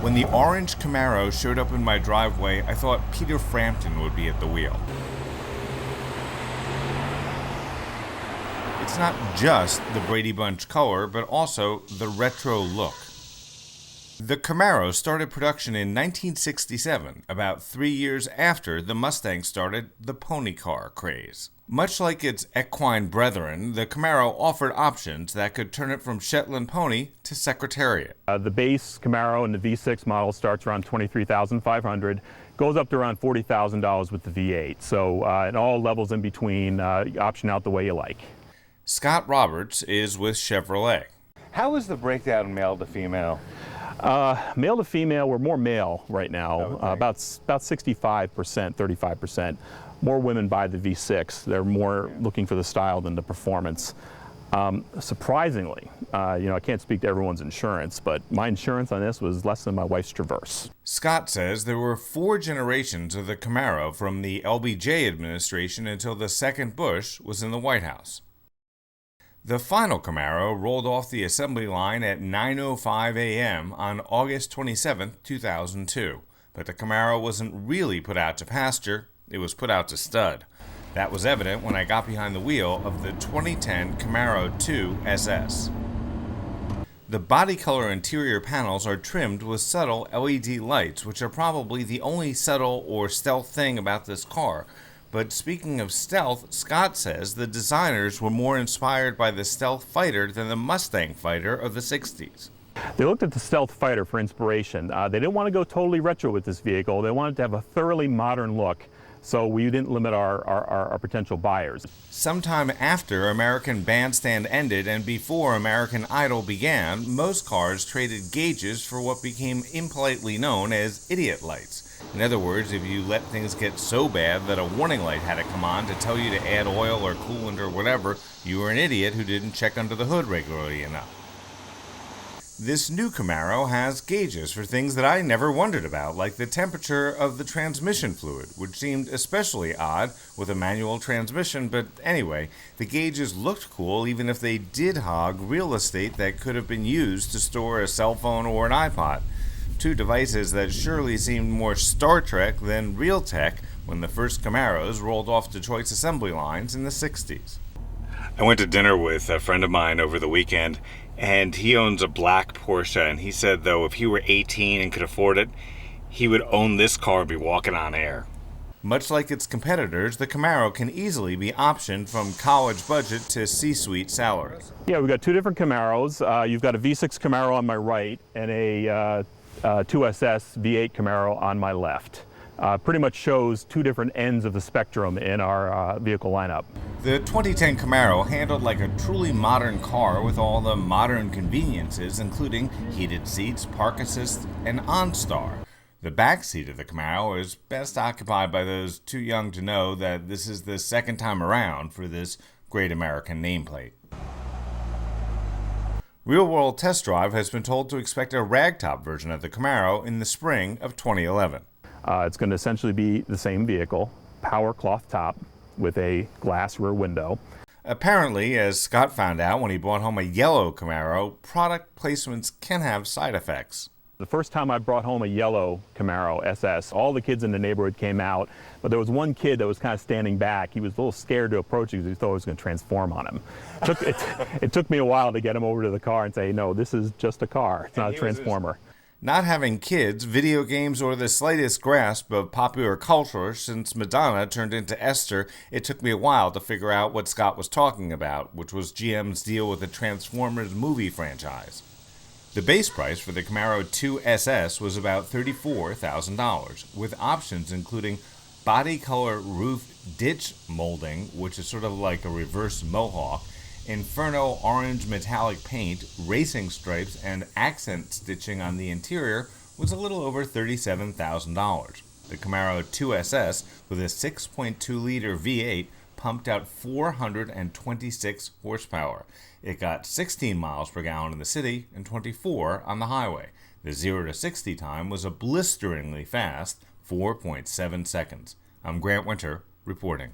When the orange Camaro showed up in my driveway, I thought Peter Frampton would be at the wheel. It's not just the Brady Bunch color, but also the retro look. The Camaro started production in 1967, about 3 years after the Mustang started the pony car craze. Much like its equine brethren, the Camaro offered options that could turn it from Shetland pony to Secretariat. The base Camaro and the V6 model starts around $23,500, goes up to around $40,000 with the V8. So at all levels in between, option out the way you like. Scott Roberts is with Chevrolet. How is the breakdown male to female? Male to female, we're more male right now, about 65%, 35%. More women buy the V6. They're more looking for the style than the performance. Surprisingly, I can't speak to everyone's insurance, but my insurance on this was less than my wife's Traverse. Scott says there were 4 generations of the Camaro from the LBJ administration until the second Bush was in the White House. The final Camaro rolled off the assembly line at 9:05 a.m. on August 27, 2002. But the Camaro wasn't really put out to pasture, it was put out to stud. That was evident when I got behind the wheel of the 2010 Camaro 2SS. The body color interior panels are trimmed with subtle LED lights, which are probably the only subtle or stealth thing about this car. But speaking of stealth, Scott says the designers were more inspired by the Stealth Fighter than the Mustang Fighter of the 60s. They looked at the Stealth Fighter for inspiration. They didn't want to go totally retro with this vehicle. They wanted to have a thoroughly modern look, so we didn't limit our potential buyers. Sometime after American Bandstand ended and before American Idol began, most cars traded gauges for what became impolitely known as idiot lights. In other words, if you let things get so bad that a warning light had to come on to tell you to add oil or coolant or whatever, you were an idiot who didn't check under the hood regularly enough. This new Camaro has gauges for things that I never wondered about, like the temperature of the transmission fluid, which seemed especially odd with a manual transmission, but anyway, the gauges looked cool even if they did hog real estate that could have been used to store a cell phone or an iPod. 2 devices that surely seemed more Star Trek than real tech when the first Camaros rolled off Detroit's assembly lines in the 60s. I went to dinner with a friend of mine over the weekend, and he owns a black Porsche, and he said, though, if he were 18 and could afford it, he would own this car and be walking on air. Much like its competitors, the Camaro can easily be optioned from college budget to C-suite salaries. Yeah, we've got 2 different Camaros. You've got a V6 Camaro on my right and a 2SS V8 Camaro on my left. Pretty much shows 2 different ends of the spectrum in our vehicle lineup. The 2010 Camaro handled like a truly modern car with all the modern conveniences, including heated seats, park assist, and OnStar. The back seat of the Camaro is best occupied by those too young to know that this is the second time around for this great American nameplate. Real World Test Drive has been told to expect a ragtop version of the Camaro in the spring of 2011. It's going to essentially be the same vehicle, power cloth top with a glass rear window. Apparently, as Scott found out when he brought home a yellow Camaro, product placements can have side effects. The first time I brought home a yellow Camaro SS, all the kids in the neighborhood came out, but there was one kid that was kind of standing back. He was a little scared to approach it because he thought I was going to transform on him. It took me a while to get him over to the car and say, no, this is just a car. It's not a transformer. Not having kids, video games, or the slightest grasp of popular culture since Madonna turned into Esther, it took me a while to figure out what Scott was talking about, which was GM's deal with the Transformers movie franchise. The base price for the Camaro 2SS was about $34,000, with options including body color roof ditch molding, which is sort of like a reverse mohawk, inferno orange metallic paint, racing stripes, and accent stitching on the interior was a little over $37,000. The Camaro 2SS, with a 6.2-liter V8, pumped out 426 horsepower. It got 16 miles per gallon in the city and 24 on the highway. The 0 to 60 time was a blisteringly fast 4.7 seconds. I'm Grant Winter, reporting.